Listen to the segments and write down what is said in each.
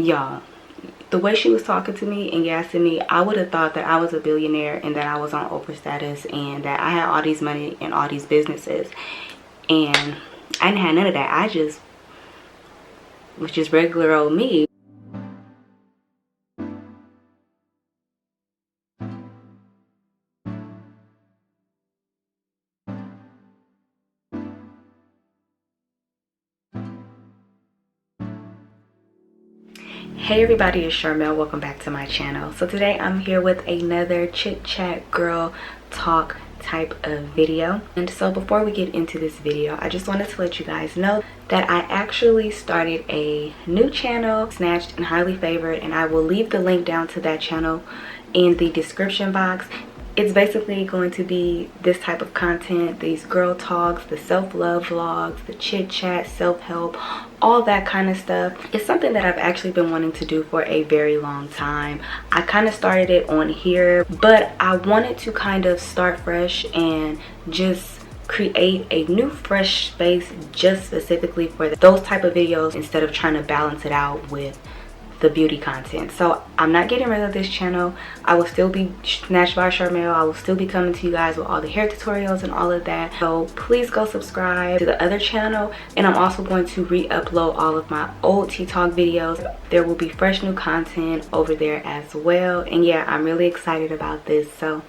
y'all, the way she was talking to me and gassing me, I would have thought that I was a billionaire and that I was on Oprah status and that I had all these money and all these businesses. And I didn't have none of that. I just was just regular old me. Hey everybody, it's Charmel. Welcome back to my channel. So today I'm here with another chit chat girl talk type of video. And so before we get into this video, I just wanted to let you guys know that I actually started a new channel, Snatched and Highly Favored, and I will leave the link down to that channel in the description box. It's basically going to be this type of content, these girl talks, the self-love vlogs, the chit chat, self-help, all that kind of stuff. It's something that I've actually been wanting to do for a very long time. I kind of started it on here, but I wanted to kind of start fresh and just create a new fresh space just specifically for those type of videos instead of trying to balance it out with the beauty content. So I'm not getting rid of this channel. I will still be Snatched by Charmel. I will still be coming to you guys with all the hair tutorials and all of that. So please go subscribe to the other channel, and I'm also going to re-upload all of my old tea talk videos. There will be fresh new content over there as well. And yeah, I'm really excited about this, so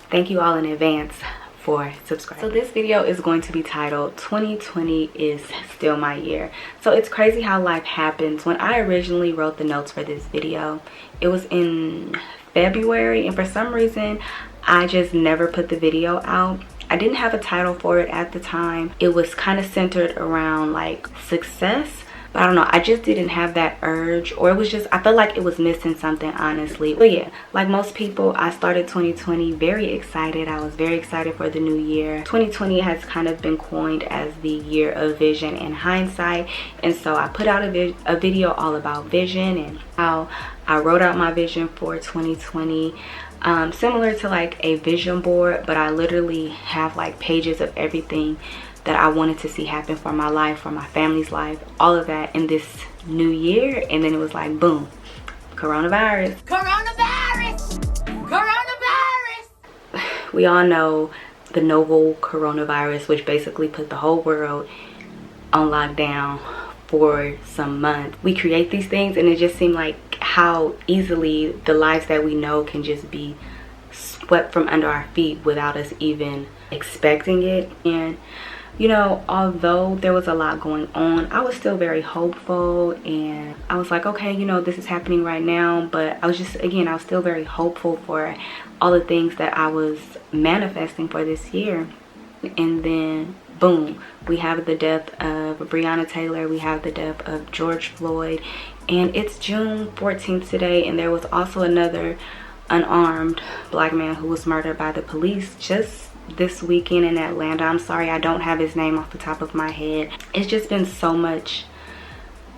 thank you all in advance for subscribing. So this video is going to be titled 2020 is still my year. So it's crazy how life happens. When I originally wrote the notes for this video, it was in February, and for some reason I just never put the video out. I didn't have a title for it at the time. It was kind of centered around like success, but I don't know, I just didn't have that urge, or it was just, I felt like it was missing something, honestly. But yeah, like most people, I started 2020 very excited. I was very excited for the new year. 2020 has kind of been coined as the year of vision and hindsight, and so I put out a video all about vision and how I wrote out my vision for 2020. Similar to like a vision board, but I literally have like pages of everything that I wanted to see happen for my life, for my family's life, all of that in this new year. And then it was like, boom, coronavirus. Coronavirus! Coronavirus! We all know the novel coronavirus, which basically put the whole world on lockdown for some months. We create these things, and it just seemed like how easily the lives that we know can just be swept from under our feet without us even expecting it. And you know, although there was a lot going on, I was still very hopeful, and I was like, okay, you know, this is happening right now, but I was just, again, I was still very hopeful for all the things that I was manifesting for this year. And then boom, we have the death of Breonna Taylor, we have the death of George Floyd, and it's June 14th today, and there was also another unarmed black man who was murdered by the police just this weekend in Atlanta. I'm sorry, I don't have his name off the top of my head. It's just been so much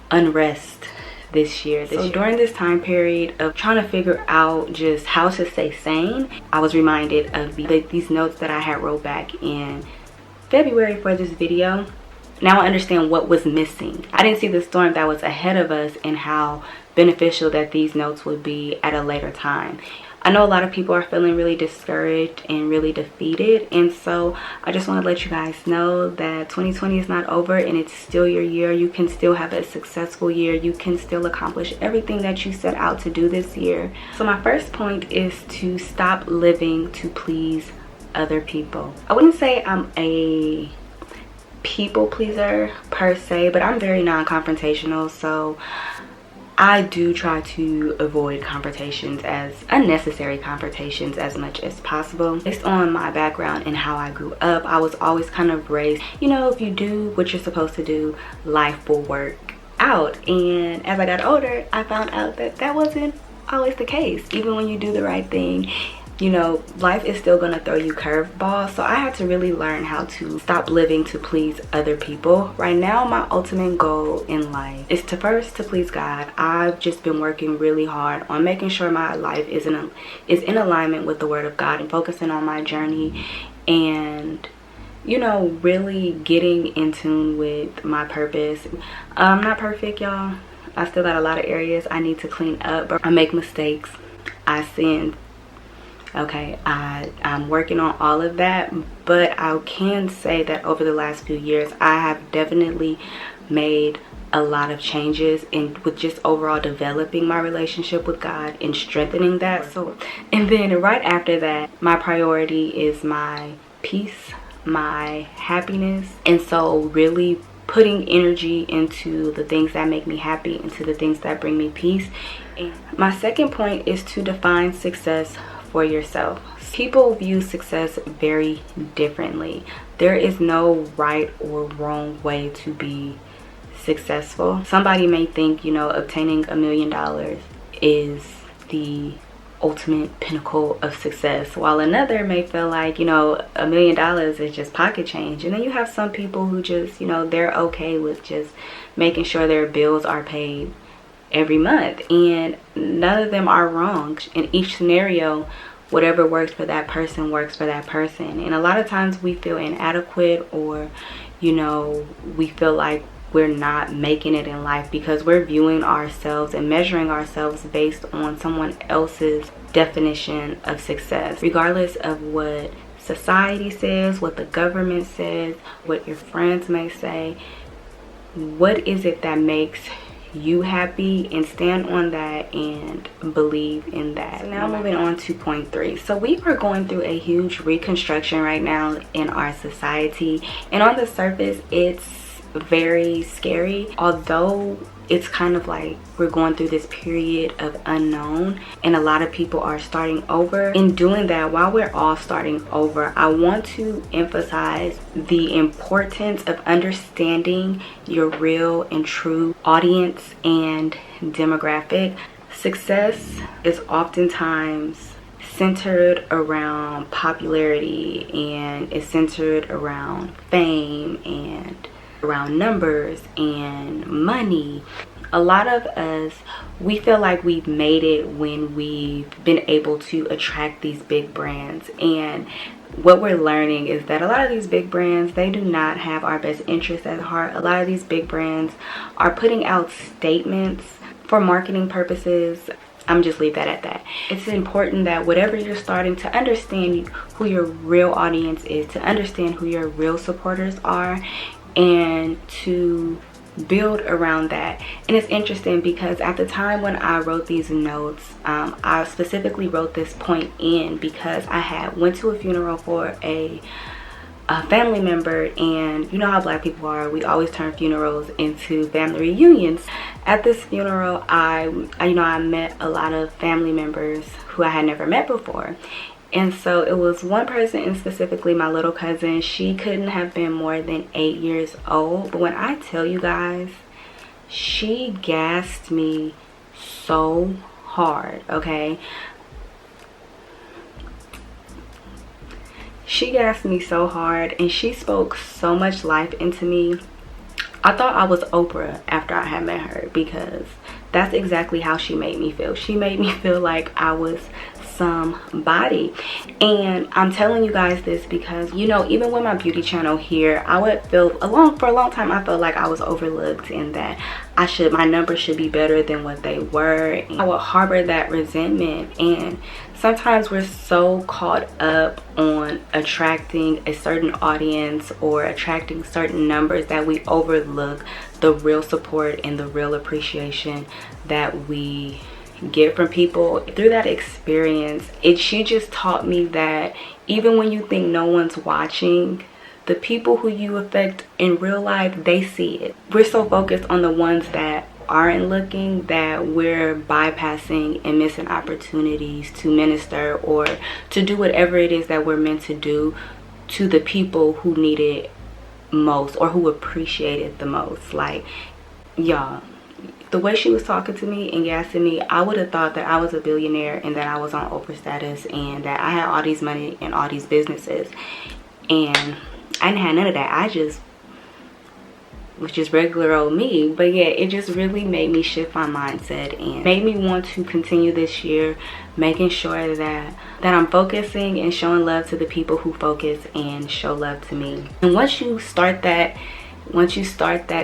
unrest this year. So during this time period of trying to figure out just how to stay sane, I was reminded of these notes that I had wrote back in February for this video. Now I understand what was missing. I didn't see the storm that was ahead of us and how beneficial that these notes would be at a later time. I know a lot of people are feeling really discouraged and really defeated, and so I just want to let you guys know that 2020 is not over, and it's still your year. You can still have a successful year. You can still accomplish everything that you set out to do this year. So my first point is to stop living to please other people. I wouldn't say I'm a people pleaser per se, but I'm very non-confrontational, so I do try to avoid confrontations, as unnecessary confrontations, as much as possible. Based on my background and how I grew up, I was always kind of raised, you know, if you do what you're supposed to do, life will work out. And as I got older, I found out that that wasn't always the case. Even when you do the right thing, you know, life is still gonna throw you curveballs. So I had to really learn how to stop living to please other people. Right now, my ultimate goal in life is to please God. I've just been working really hard on making sure my life is in alignment with the Word of God and focusing on my journey, and you know, really getting in tune with my purpose. I'm not perfect, y'all. I still got a lot of areas I need to clean up, but I make mistakes, I sin. Okay, I'm working on all of that, but I can say that over the last few years I have definitely made a lot of changes in with just overall developing my relationship with God and strengthening that. So, and then right after that, my priority is my peace, my happiness, and so really putting energy into the things that make me happy, into the things that bring me peace. And my second point is to define success for yourself. People view success very differently. There is no right or wrong way to be successful. Somebody may think, you know, obtaining $1 million is the ultimate pinnacle of success, while another may feel like, you know, $1 million is just pocket change. And then you have some people who just, you know, they're okay with just making sure their bills are paid every month, and none of them are wrong. In each scenario, whatever works for that person works for that person. And a lot of times we feel inadequate, or, you know, we feel like we're not making it in life because we're viewing ourselves and measuring ourselves based on someone else's definition of success. Regardless of what society says, what the government says, what your friends may say, what is it that makes you happy, and stand on that and believe in that. So now moving on to point 3. So we are going through a huge reconstruction right now in our society, and on the surface it's very scary, although it's kind of like we're going through this period of unknown and a lot of people are starting over. In doing that, while we're all starting over, I want to emphasize the importance of understanding your real and true audience and demographic. Success is oftentimes centered around popularity, and it's centered around fame and around numbers and money. A lot of us, we feel like we've made it when we've been able to attract these big brands, and what we're learning is that a lot of these big brands, they do not have our best interests at heart. A lot of these big brands are putting out statements for marketing purposes. I'm just leave that at that. It's important that whatever you're starting, to understand who your real audience is, to understand who your real supporters are, and to build around that. And it's interesting because at the time when I wrote these notes, I specifically wrote this point in because I went to a funeral for a family member, and you know how Black people are, we always turn funerals into family reunions. At this funeral, I met a lot of family members who I had never met before. And so it was one person, and specifically my little cousin. She couldn't have been more than 8 years old. But when I tell you guys, she gassed me so hard, okay? She gassed me so hard, and she spoke so much life into me. I thought I was Oprah after I had met her, because that's exactly how she made me feel. She made me feel like I was somebody. And I'm telling you guys this because, you know, even with my beauty channel here, I would feel for a long time I felt like I was overlooked, and that my numbers should be better than what they were. And I would harbor that resentment, and sometimes we're so caught up on attracting a certain audience or attracting certain numbers that we overlook the real support and the real appreciation that we get from people. Through that experience, she just taught me that even when you think no one's watching, the people who you affect in real life, they see it. We're so focused on the ones that aren't looking that we're bypassing and missing opportunities to minister or to do whatever it is that we're meant to do to the people who need it most or who appreciate it the most. Like, y'all, the way she was talking to me and gassing me, I would have thought that I was a billionaire and that I was on Oprah status and that I had all these money and all these businesses, and I didn't have none of that. I just was just regular old me. But yeah, it just really made me shift my mindset and made me want to continue this year making sure that I'm focusing and showing love to the people who focus and show love to me. And once you start that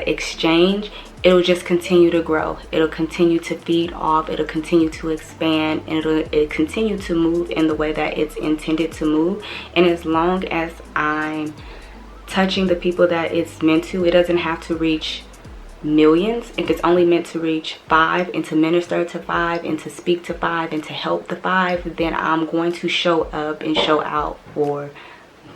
exchange, it'll just continue to grow. It'll continue to feed off. It'll continue to expand, and it'll continue to move in the way that it's intended to move. And as long as I'm touching the people that it's meant to, it doesn't have to reach millions. If it's only meant to reach 5 and to minister to 5 and to speak to 5 and to help the 5, then I'm going to show up and show out for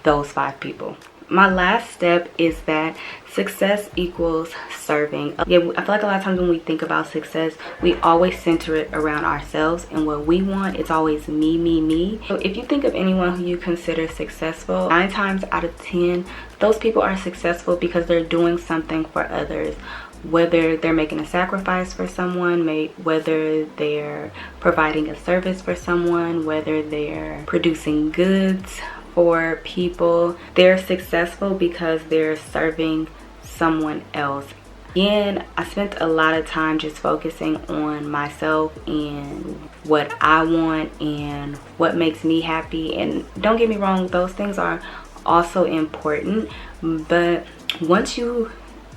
those 5 people. My last step is that success equals serving. Yeah, I feel like a lot of times when we think about success, we always center it around ourselves and what we want. It's always me, me, me. So if you think of anyone who you consider successful, 9 times out of 10, those people are successful because they're doing something for others. Whether they're making a sacrifice for someone, whether they're providing a service for someone, whether they're producing goods for people, they're successful because they're serving someone else. Again, I spent a lot of time just focusing on myself and what I want and what makes me happy. And don't get me wrong, those things are also important, but once you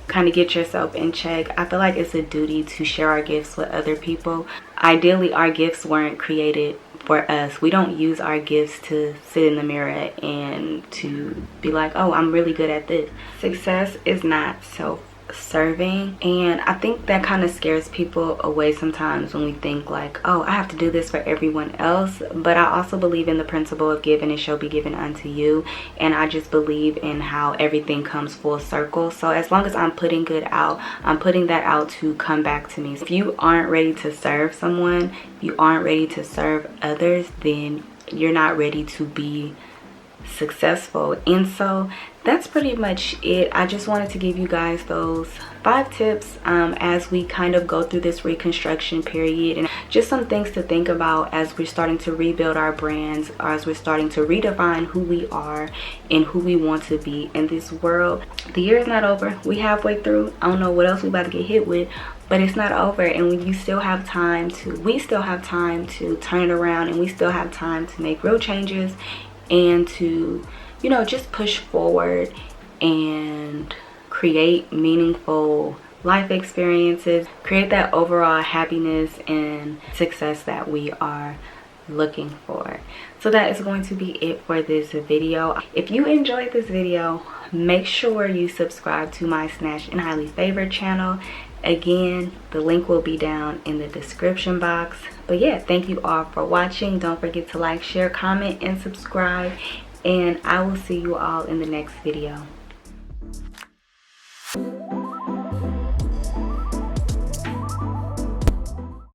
kind of get yourself in check, I feel like it's a duty to share our gifts with other people. Ideally, our gifts weren't created for us. We don't use our gifts to sit in the mirror and to be like, oh, I'm really good at this. Success is not self-serving, and I think that kind of scares people away sometimes when we think like, oh, I have to do this for everyone else. But I also believe in the principle of give and it shall be given unto you, and I just believe in how everything comes full circle. So as long as I'm putting good out, I'm putting that out to come back to me. If you aren't ready to serve someone, you aren't ready to serve others, then you're not ready to be successful. And so that's pretty much it. I just wanted to give you guys those 5 tips as we kind of go through this reconstruction period, and just some things to think about as we're starting to rebuild our brands, or as we're starting to redefine who we are and who we want to be in this world. The year is not over. We halfway through. I don't know what else we about to get hit with, but it's not over, and we still have time to turn it around, and we still have time to make real changes and to, you know, just push forward and create meaningful life experiences, create that overall happiness and success that we are looking for. So that is going to be it for this video. If you enjoyed this video, make sure you subscribe to my Snatched and Highly Favored channel. Again, the link will be down in the description box. But yeah, thank you all for watching. Don't forget to like, share, comment, and subscribe. And I will see you all in the next video.